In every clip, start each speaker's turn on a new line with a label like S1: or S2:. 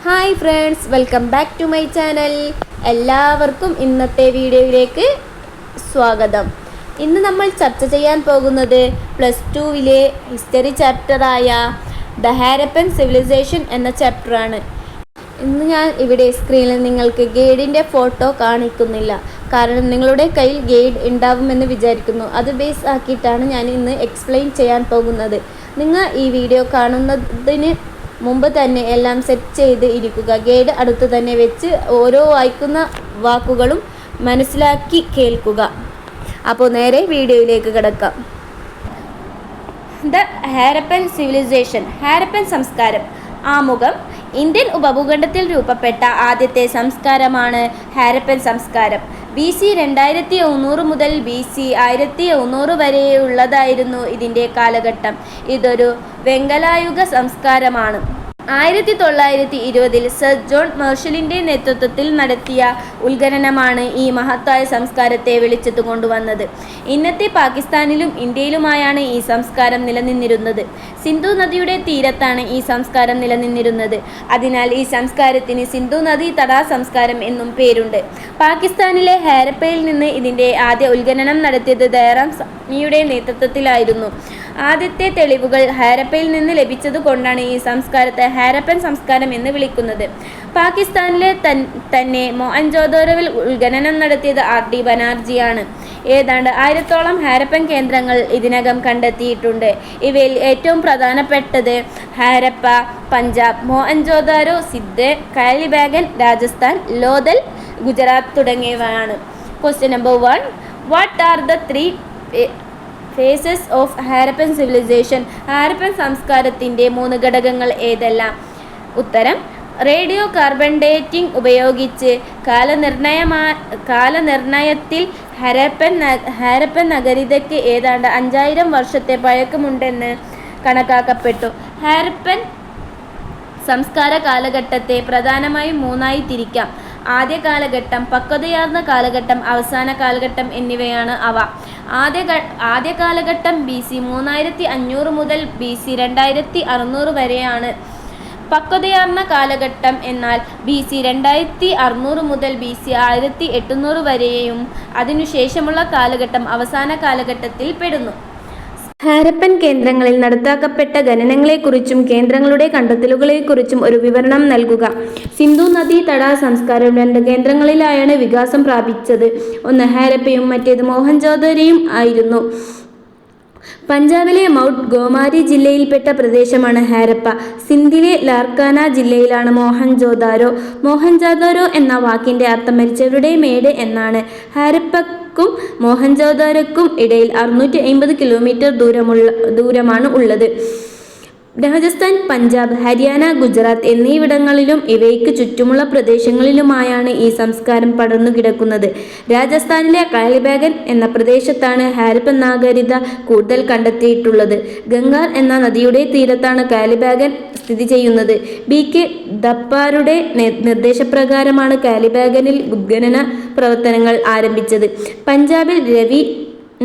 S1: Hi friends, welcome back to my channel. എല്ലാവർക്കും ഇന്നത്തെ വീഡിയോയിലേക്ക് സ്വാഗതം. ഇന്ന് നമ്മൾ ചർച്ച ചെയ്യാൻ പോകുന്നത് +2 ഹിസ്റ്ററി ചാപ്റ്ററായ ദ ഹാരപ്പൻ സിവിലൈസേഷൻ എന്ന ചാപ്റ്ററാണ്. ഇന്ന് ഞാൻ ഇവിടെ സ്ക്രീനിൽ നിങ്ങൾക്ക് ഗൈഡിൻ്റെ ഫോട്ടോ കാണിക്കുന്നില്ല, കാരണം നിങ്ങളുടെ കയ്യിൽ ഗൈഡ് ഉണ്ടാവുമെന്ന് വിചാരിക്കുന്നു. അത് ബേസ് ആക്കിയിട്ടാണ് ഞാൻ ഇന്ന് എക്സ്പ്ലെയിൻ ചെയ്യാൻ പോകുന്നത്. നിങ്ങൾ ഈ വീഡിയോ കാണുന്നതിന് മുമ്പ് തന്നെ എല്ലാം സെറ്റ് ചെയ്ത് ഇരിക്കുക. ഗൈഡ് അടുത്ത് തന്നെ വെച്ച് ഓരോ വായിക്കുന്ന വാക്കുകളും മനസ്സിലാക്കി കേൾക്കുക. അപ്പോൾ നേരെ വീഡിയോയിലേക്ക് കിടക്കാം. ദ ഹാരപ്പൻ സിവിലൈസേഷൻ, ഹാരപ്പൻ സംസ്കാരം. ആമുഖം. ഇന്ത്യൻ ഉപഭൂഖണ്ഡത്തിൽ രൂപപ്പെട്ട ആദ്യത്തെ സംസ്കാരമാണ് ഹാരപ്പൻ സംസ്കാരം. BC 2100 മുതൽ BC 1100 വരെയുള്ളതായിരുന്നു ഇതിൻ്റെ കാലഘട്ടം. ഇതൊരു വെങ്കലായുഗ സംസ്കാരമാണ്. 1920 സർ ജോൺ മാർഷലിൻ്റെ നേതൃത്വത്തിൽ നടത്തിയ ഉത്ഖനനമാണ് ഈ മഹത്തായ സംസ്കാരത്തെ വെളിച്ചത്ത് കൊണ്ടുവന്നത്. ഇന്നത്തെ പാകിസ്ഥാനിലും ഇന്ത്യയിലുമായാണ് ഈ സംസ്കാരം നിലനിന്നിരുന്നത്. സിന്ധു നദിയുടെ തീരത്താണ് ഈ സംസ്കാരം നിലനിന്നിരുന്നത്. അതിനാൽ ഈ സംസ്കാരത്തിന് സിന്ധു നദീ തടാക സംസ്കാരം എന്നും പേരുണ്ട്. പാകിസ്ഥാനിലെ ഹാരപ്പയിൽ നിന്ന് ഇതിൻ്റെ ആദ്യ ഉത്ഖനനം നടത്തിയത് ദയറാം സാനിയുടെ നേതൃത്വത്തിലായിരുന്നു. ആദ്യത്തെ തെളിവുകൾ ഹാരപ്പയിൽ നിന്ന് ലഭിച്ചതുകൊണ്ടാണ് ഈ സംസ്കാരത്തെ ഹാരപ്പൻ സംസ്കാരം എന്ന് വിളിക്കുന്നത്. പാകിസ്ഥാനിലെ തന്നെ മോഹൻജോദാരോവിൽ ഉത്ഖനനം നടത്തിയത് RD ബാനർജിയാണ്. ഏതാണ്ട് 1000ഓളം ഹാരപ്പൻ കേന്ദ്രങ്ങൾ ഇതിനകം കണ്ടെത്തിയിട്ടുണ്ട്. ഇവയിൽ ഏറ്റവും പ്രധാനപ്പെട്ടത് ഹാരപ്പ, പഞ്ചാബ്, മോഹൻജോദാരോ, സിദ്ധ്, കാലിബാഗൻ, രാജസ്ഥാൻ, ലോഥൽ, ഗുജറാത്ത് തുടങ്ങിയവയാണ്. Question number 1. What are the 3 phases of Harappan civilization? Harappan സംസ്കാരത്തിൻ്റെ 3 ഘടകങ്ങൾ ഏതെല്ലാം? ഉത്തരം. റേഡിയോ കാർബൺ ഡേറ്റിംഗ് ഉപയോഗിച്ച് കാലനിർണയത്തിൽ ഹാരപ്പൻ നഗരികതയ്ക്ക് ഏതാണ്ട് 5000 വർഷത്തെ പഴക്കമുണ്ടെന്ന് കണക്കാക്കപ്പെട്ടു. ഹാരപ്പൻ സംസ്കാര കാലഘട്ടത്തെ പ്രധാനമായും 3ആയി തിരിക്കാം. ആദ്യ കാലഘട്ടം, പക്വതയാർന്ന കാലഘട്ടം, അവസാന കാലഘട്ടം എന്നിവയാണ് അവ. ആദ്യ കാലഘട്ടം BC 3500 മുതൽ BC 2600 വരെയാണ്. പക്വതയാർന്ന കാലഘട്ടം എന്നാൽ BC 2600 മുതൽ BC 1800 വരെയും അതിനുശേഷമുള്ള കാലഘട്ടം അവസാന കാലഘട്ടത്തിൽ പെടുന്നു. ഹാരപ്പൻ കേന്ദ്രങ്ങളിൽ നടത്താക്കപ്പെട്ട ഖനനങ്ങളെക്കുറിച്ചും കേന്ദ്രങ്ങളുടെ കണ്ടെത്തലുകളെക്കുറിച്ചും ഒരു വിവരണം നൽകുക. സിന്ധു നദീ തടാക സംസ്കാരം 2 കേന്ദ്രങ്ങളിലായാണ് വികാസം പ്രാപിച്ചത്. ഒന്ന് ഹാരപ്പയും മറ്റേത് മോഹൻജോദാരോയും ആയിരുന്നു. പഞ്ചാബിലെ മൗണ്ട് ഗോമാരി ജില്ലയിൽപ്പെട്ട പ്രദേശമാണ് ഹാരപ്പ. സിന്ധിലെ ലാർക്കാന ജില്ലയിലാണ് മോഹൻജോദാരോ. മോഹൻജോദാരോ എന്ന വാക്കിൻ്റെ അർത്ഥം മരിച്ചവരുടെ മേട് എന്നാണ്. ഹാരപ്പക്കും മോഹൻജോദാരോക്കും ഇടയിൽ 650 കിലോമീറ്റർ ദൂരമാണ് ഉള്ളത്. രാജസ്ഥാൻ, പഞ്ചാബ്, ഹരിയാന, ഗുജറാത്ത് എന്നിവിടങ്ങളിലും ഇവയ്ക്ക് ചുറ്റുമുള്ള പ്രദേശങ്ങളിലുമായാണ് ഈ സംസ്കാരം പടർന്നു കിടക്കുന്നത്. രാജസ്ഥാനിലെ കാലിബാഗൻ എന്ന പ്രദേശത്താണ് ഹാരപ്പൻ നാഗരികത കൂടുതൽ കണ്ടെത്തിയിട്ടുള്ളത്. ഗംഗാർ എന്ന നദിയുടെ തീരത്താണ് കാലിബാഗൻ സ്ഥിതി ചെയ്യുന്നത്. BK ദപ്പാരുടെ നിർദ്ദേശപ്രകാരമാണ് കാലിബാഗനിൽ ഉത്ഖനന പ്രവർത്തനങ്ങൾ ആരംഭിച്ചത്. പഞ്ചാബിൽ രവി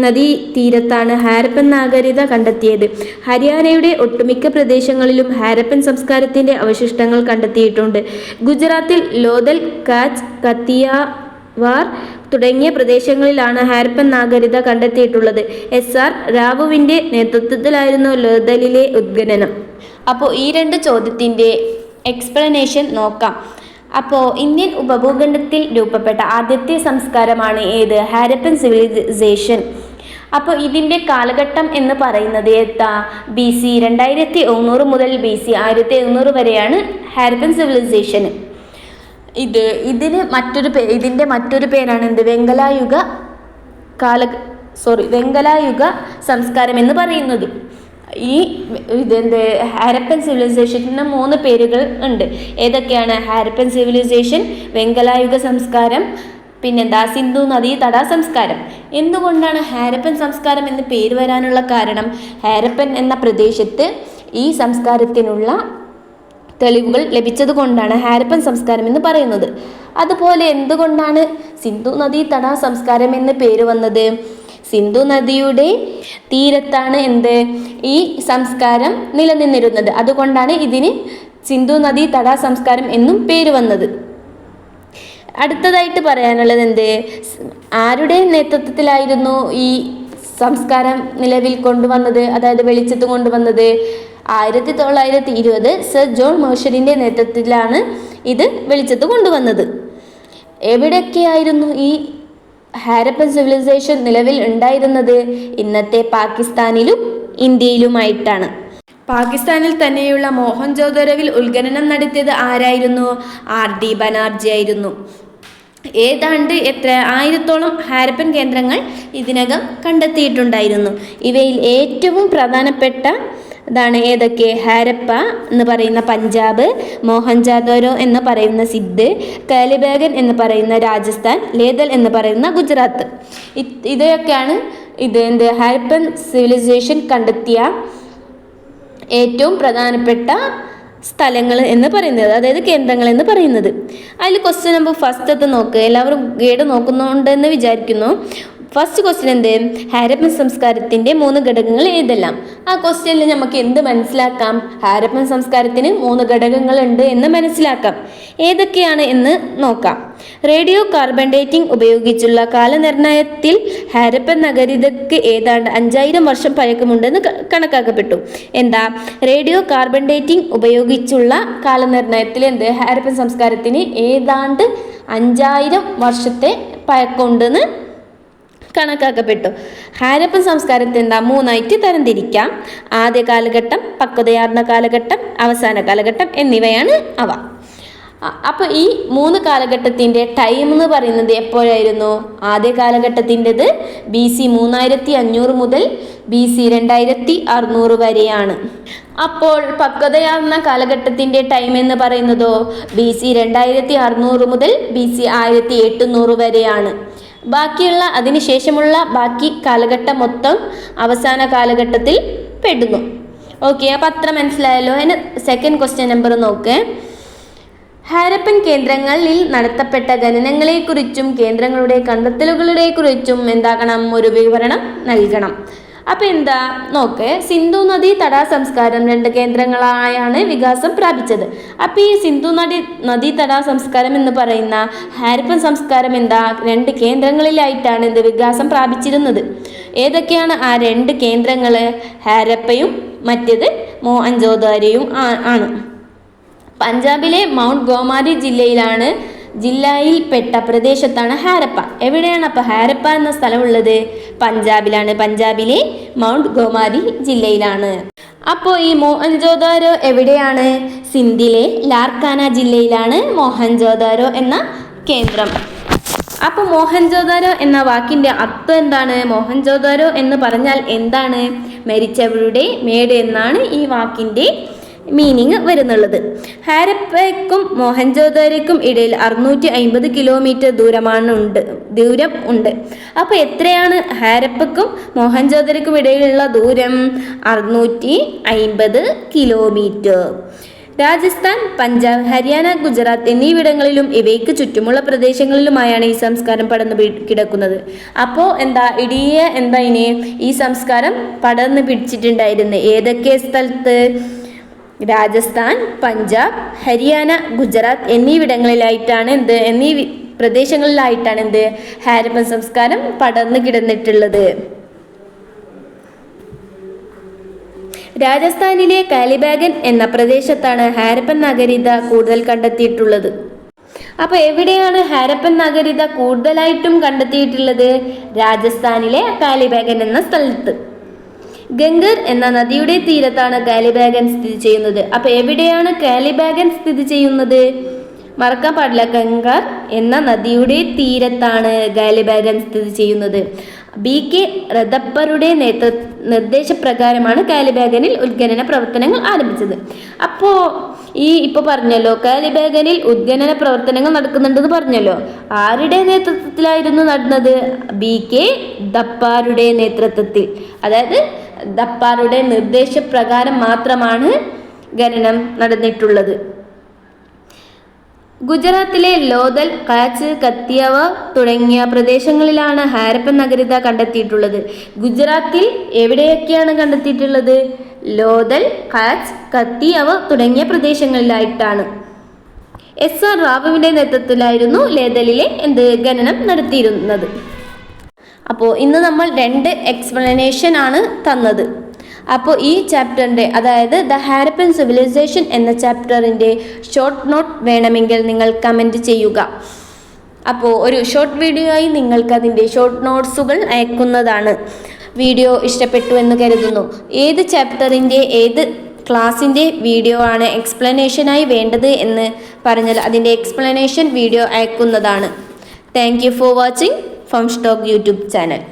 S1: നദീ തീരത്താണ് ഹാരപ്പൻ നാഗരികത കണ്ടെത്തിയത്. ഹരിയാനയുടെ ഒട്ടുമിക്ക പ്രദേശങ്ങളിലും ഹാരപ്പൻ സംസ്കാരത്തിൻ്റെ അവശിഷ്ടങ്ങൾ കണ്ടെത്തിയിട്ടുണ്ട്. ഗുജറാത്തിൽ ലോഥൽ, കാച്ച്, കത്തിയവാർ തുടങ്ങിയ പ്രദേശങ്ങളിലാണ് ഹാരപ്പൻ നാഗരികത കണ്ടെത്തിയിട്ടുള്ളത്. SR റാവുവിൻ്റെ നേതൃത്വത്തിലായിരുന്നു ലോഥലിലെ ഉത്ഖനനം. അപ്പോൾ ഈ 2 ചോദ്യത്തിൻ്റെ എക്സ്പ്ലനേഷൻ നോക്കാം. അപ്പോൾ ഇന്ത്യൻ ഉപഭൂഖണ്ഡത്തിൽ രൂപപ്പെട്ട ആദ്യത്തെ സംസ്കാരമാണ് ഏത്? ഹാരപ്പൻ സിവിലൈസേഷൻ. അപ്പോൾ ഇതിൻ്റെ കാലഘട്ടം എന്ന് പറയുന്നത് BC 2100 മുതൽ BC 1100 വരെയാണ് ഹാരപ്പൻ സിവിലൈസേഷൻ. ഇതിൻ്റെ മറ്റൊരു പേരാണ് എന്ത്? വെങ്കലായുഗ സംസ്കാരം എന്ന് പറയുന്നത്. ഈ ഹാരപ്പൻ സിവിലൈസേഷന് 3 പേരുകൾ ഉണ്ട്. ഏതൊക്കെയാണ്? ഹാരപ്പൻ സിവിലൈസേഷൻ, വെങ്കലായുഗ സംസ്കാരം, പിന്നെന്താ? സിന്ധു നദീ തടാക സംസ്കാരം. എന്തുകൊണ്ടാണ് ഹാരപ്പൻ സംസ്കാരം എന്ന് പേര് വരാനുള്ള കാരണം? ഹാരപ്പൻ എന്ന പ്രദേശത്ത് ഈ സംസ്കാരത്തിനുള്ള തെളിവുകൾ ലഭിച്ചതുകൊണ്ടാണ് ഹാരപ്പൻ സംസ്കാരം എന്ന് പറയുന്നത്. അതുപോലെ എന്തുകൊണ്ടാണ് സിന്ധു നദീ തടാക സംസ്കാരം എന്ന് പേര് വന്നത്? സിന്ധു നദിയുടെ തീരത്താണ് ഈ സംസ്കാരം നിലനിന്നിരുന്നത്. അതുകൊണ്ടാണ് ഇതിന് സിന്ധു നദീ തടാ സംസ്കാരം എന്നും പേര് വന്നത്. അടുത്തതായിട്ട് പറയാനുള്ളത് എന്ത്, ആരുടെ നേതൃത്വത്തിലായിരുന്നു ഈ സംസ്കാരം നിലവിൽ കൊണ്ടുവന്നത്, അതായത് വെളിച്ചത്ത് കൊണ്ടുവന്നത്? 1920 സർ ജോൺ മേഴ്സറിൻ്റെ നേതൃത്വത്തിലാണ് ഇത് വെളിച്ചത്ത് കൊണ്ടുവന്നത്. എവിടെയൊക്കെയായിരുന്നു ഈ ഹാരപ്പൻ സിവിലൈസേഷൻ നിലവിൽ ഉണ്ടായിരുന്നത്? ഇന്നത്തെ പാകിസ്ഥാനിലും ഇന്ത്യയിലുമായിട്ടാണ്. പാകിസ്ഥാനിൽ തന്നെയുള്ള മോഹൻജോദാരോവിൽ ഉത്ഖനനം നടത്തിയത് ആരായിരുന്നു? RD ബാനർജി ആയിരുന്നു. ഏതാണ്ട് 1000-ഓളം ഹാരപ്പൻ കേന്ദ്രങ്ങൾ ഇതിനകം കണ്ടെത്തിയിട്ടുണ്ടായിരുന്നു. ഇവയിൽ ഏറ്റവും പ്രധാനപ്പെട്ട ഇതാണ് ഏതൊക്കെ? ഹാരപ്പ എന്ന് പറയുന്ന പഞ്ചാബ്, മോഹൻജാദാരോ എന്ന് പറയുന്ന സിന്ധ്, കാലിബാഗൻ എന്ന് പറയുന്ന രാജസ്ഥാൻ, ലേതൽ എന്ന് പറയുന്ന ഗുജറാത്ത്. ഇതൊക്കെയാണ് ഹാരപ്പൻ സിവിലൈസേഷൻ കണ്ടെത്തിയ ഏറ്റവും പ്രധാനപ്പെട്ട സ്ഥലങ്ങൾ എന്ന് പറയുന്നത്, അതായത് കേന്ദ്രങ്ങൾ എന്ന് പറയുന്നത്. അതിൽ ക്വസ്റ്റ്യൻ നമ്പർ ഫസ്റ്റത്തെ നോക്ക്. എല്ലാവരും ഗൈഡ് നോക്കുന്നുണ്ടെന്ന് വിചാരിക്കുന്നു. ഫസ്റ്റ് ക്വസ്റ്റ്യൻ എന്ത്? ഹാരപ്പൻ സംസ്കാരത്തിൻ്റെ 3 ഘടകങ്ങൾ ഏതെല്ലാം? ആ ക്വസ്റ്റ്യനിൽ നമുക്ക് എന്ത് മനസ്സിലാക്കാം? ഹാരപ്പൻ സംസ്കാരത്തിന് 3 ഘടകങ്ങളുണ്ട് എന്ന് മനസ്സിലാക്കാം. ഏതൊക്കെയാണ് എന്ന് നോക്കാം. റേഡിയോ കാർബൺ ഡേറ്റിംഗ് ഉപയോഗിച്ചുള്ള കാലനിർണയത്തിൽ ഹാരപ്പൻ നഗരികതയ്ക്ക് ഏതാണ്ട് 5000 വർഷം പഴക്കമുണ്ടെന്ന് കണക്കാക്കപ്പെട്ടു. റേഡിയോ കാർബൺ ഡേറ്റിംഗ് ഉപയോഗിച്ചുള്ള കാലനിർണയത്തിൽ ഹാരപ്പൻ സംസ്കാരത്തിന് ഏതാണ്ട് 5000 വർഷത്തെ പഴക്കമുണ്ടെന്ന് കണക്കാക്കപ്പെട്ടു. ഹാരപ്പൻ സംസ്കാരത്തെ 3ആയിട്ട് തരംതിരിക്കാം. ആദ്യ കാലഘട്ടം, പക്വതയാർന്ന കാലഘട്ടം, അവസാന കാലഘട്ടം എന്നിവയാണ് അവ. അപ്പോൾ ഈ 3 കാലഘട്ടത്തിൻ്റെ ടൈം എന്ന് പറയുന്നത് എപ്പോഴായിരുന്നു? ആദ്യ കാലഘട്ടത്തിൻ്റെത് BC 3500 മുതൽ BC 2600 വരെയാണ്. അപ്പോൾ പക്വതയാർന്ന കാലഘട്ടത്തിൻ്റെ ടൈം എന്ന് പറയുന്നതോ BC 2600 മുതൽ BC 1800 വരെയാണ്. ബാക്കിയുള്ള അതിനുശേഷമുള്ള ബാക്കി കാലഘട്ടം മൊത്തം അവസാന കാലഘട്ടത്തിൽ പെടുന്നു. ഓക്കെ, അപ്പോൾ അത്ര മനസ്സിലായല്ലോ. അതിന് സെക്കൻഡ് ക്വസ്റ്റ്യൻ നമ്പർ നോക്ക്. ഹാരപ്പൻ കേന്ദ്രങ്ങളിൽ നടത്തപ്പെട്ട ഖനനങ്ങളെക്കുറിച്ചും കേന്ദ്രങ്ങളുടെ കണ്ടെത്തലുകളെക്കുറിച്ചും ഒരു വിവരണം നൽകണം. അപ്പം നോക്ക്. സിന്ധു നദീ തടാ സംസ്കാരം 2 കേന്ദ്രങ്ങളായാണ് വികാസം പ്രാപിച്ചത്. അപ്പം ഈ സിന്ധു നദീ തടാ സംസ്കാരം എന്ന് പറയുന്ന ഹാരപ്പൻ സംസ്കാരം 2 കേന്ദ്രങ്ങളിലായിട്ടാണ് വികാസം പ്രാപിച്ചിരുന്നത്. ഏതൊക്കെയാണ് ആ 2 കേന്ദ്രങ്ങൾ? ഹാരപ്പയും മറ്റേത് മോഹൻജോദാരോയും ആണ്. പഞ്ചാബിലെ മൗണ്ട് ഗോമാരി ജില്ലയിൽപ്പെട്ട പ്രദേശത്താണ് ഹാരപ്പ. എവിടെയാണ് അപ്പോൾ ഹാരപ്പ എന്ന സ്ഥലമുള്ളത്? പഞ്ചാബിലാണ്. പഞ്ചാബിലെ മൗണ്ട് ഗോമാരി ജില്ലയിലാണ്. അപ്പോൾ ഈ മോഹൻജോദാരോ എവിടെയാണ്? സിന്ധിലെ ലാർക്കാന ജില്ലയിലാണ് മോഹൻജോദാരോ എന്ന കേന്ദ്രം. അപ്പോൾ മോഹൻജോദാരോ എന്ന വാക്കിൻ്റെ അർത്ഥം എന്താണ്? മോഹൻജോദാരോ എന്ന് പറഞ്ഞാൽ എന്താണ്? മരിച്ചവരുടെ മേട് എന്നാണ് ഈ വാക്കിൻ്റെ മീനിങ് വരുന്നുള്ളത്. ഹാരപ്പയ്ക്കും മോഹൻജോദാരോയ്ക്കും ഇടയിൽ 650 കിലോമീറ്റർ ദൂരം ഉണ്ട്. അപ്പോൾ എത്രയാണ് ഹാരപ്പയ്ക്കും മോഹൻജോദാരോയ്ക്കും ഇടയിലുള്ള ദൂരം? 650 കിലോമീറ്റർ. രാജസ്ഥാൻ, പഞ്ചാബ്, ഹരിയാന, ഗുജറാത്ത് എന്നിവിടങ്ങളിലും ഇവയ്ക്ക് ചുറ്റുമുള്ള പ്രദേശങ്ങളിലുമായാണ് ഈ സംസ്കാരം പടർന്നു കിടക്കുന്നത്. അപ്പോൾ ഈ സംസ്കാരം പടർന്നു പിടിച്ചിട്ടുണ്ടായിരുന്നു. ഏതൊക്കെ സ്ഥലത്ത്? രാജസ്ഥാൻ, പഞ്ചാബ്, ഹരിയാന, ഗുജറാത്ത് എന്നിവിടങ്ങളിലായിട്ടാണ് എന്നീ പ്രദേശങ്ങളിലായിട്ടാണ് ഹാരപ്പൻ സംസ്കാരം പടർന്നു കിടന്നിട്ടുള്ളത്. രാജസ്ഥാനിലെ കാലിബാഗൻ എന്ന പ്രദേശത്താണ് ഹാരപ്പൻ നാഗരികത കൂടുതൽ കണ്ടെത്തിയിട്ടുള്ളത്. അപ്പോൾ എവിടെയാണ് ഹാരപ്പൻ നാഗരികത കൂടുതലായിട്ടും കണ്ടെത്തിയിട്ടുള്ളത്? രാജസ്ഥാനിലെ കാലിബാഗൻ എന്ന സ്ഥലത്ത്. ഗംഗർ എന്ന നദിയുടെ തീരത്താണ് കാലിബാഗൻ സ്ഥിതി ചെയ്യുന്നത്. അപ്പോൾ എവിടെയാണ് കാലിബാഗൻ സ്ഥിതി ചെയ്യുന്നത്? മറക്കാൻ പാടില്ല, ഗംഗർ എന്ന നദിയുടെ തീരത്താണ് കാലിബാഗൻ സ്ഥിതി ചെയ്യുന്നത്. BK റദപ്പറുടെ നിർദ്ദേശപ്രകാരമാണ് കാലിബാഗനിൽ ഉത്ഖനന പ്രവർത്തനങ്ങൾ ആരംഭിച്ചത്. അപ്പോൾ ഇപ്പോൾ പറഞ്ഞല്ലോ കാലിബാഗനിൽ ഉത്ഖനന പ്രവർത്തനങ്ങൾ നടക്കുന്നുണ്ടെന്ന് പറഞ്ഞല്ലോ. ആരുടെ നേതൃത്വത്തിലായിരുന്നു നടന്നത്? BK ദപ്പാറുടെ നേതൃത്വത്തിൽ. അതായത് ദപ്പാറുടെ നിർദ്ദേശപ്രകാരം മാത്രമാണ് ഖനനം നടന്നിട്ടുള്ളത്. ഗുജറാത്തിലെ ലോഥൽ, കച്ച്, കത്തിയവ തുടങ്ങിയ പ്രദേശങ്ങളിലാണ് ഹാരപ്പൻ നാഗരികത കണ്ടെത്തിയിട്ടുള്ളത്. ഗുജറാത്തിൽ എവിടെയൊക്കെയാണ് കണ്ടെത്തിയിട്ടുള്ളത്? ലോഥൽ, കച്ച്, കത്തിയവ തുടങ്ങിയ പ്രദേശങ്ങളിലായിട്ടാണ്. SR റാവുവിൻ്റെ നേതൃത്വത്തിലായിരുന്നു ലോഥലിലെ ഖനനം നടത്തിയിരുന്നത്. അപ്പോൾ ഇന്ന് നമ്മൾ 2 എക്സ്പ്ലനേഷൻ ആണ് തന്നത്. അപ്പോൾ ഈ ചാപ്റ്ററിൻ്റെ, അതായത് ദ ഹാരപ്പൻ സിവിലൈസേഷൻ എന്ന ചാപ്റ്ററിൻ്റെ ഷോർട്ട് നോട്ട് വേണമെങ്കിൽ നിങ്ങൾ കമൻറ്റ് ചെയ്യുക. അപ്പോൾ ഒരു ഷോർട്ട് വീഡിയോ ആയി നിങ്ങൾക്ക് അതിൻ്റെ ഷോർട്ട് നോട്ട്സുകൾ അയക്കുന്നതാണ്. വീഡിയോ ഇഷ്ടപ്പെട്ടു എന്ന് കരുതുന്നു. ഏത് ചാപ്റ്ററിൻ്റെ ഏത് ക്ലാസ്സിൻ്റെ വീഡിയോ ആണ് എക്സ്പ്ലനേഷനായി വേണ്ടത് എന്ന് പറഞ്ഞാൽ അതിൻ്റെ എക്സ്പ്ലനേഷൻ വീഡിയോ അയക്കുന്നതാണ്. താങ്ക് യു ഫോർ വാച്ചിങ് ഫംസ്റ്റോക്ക് യൂട്യൂബ് ചാനൽ.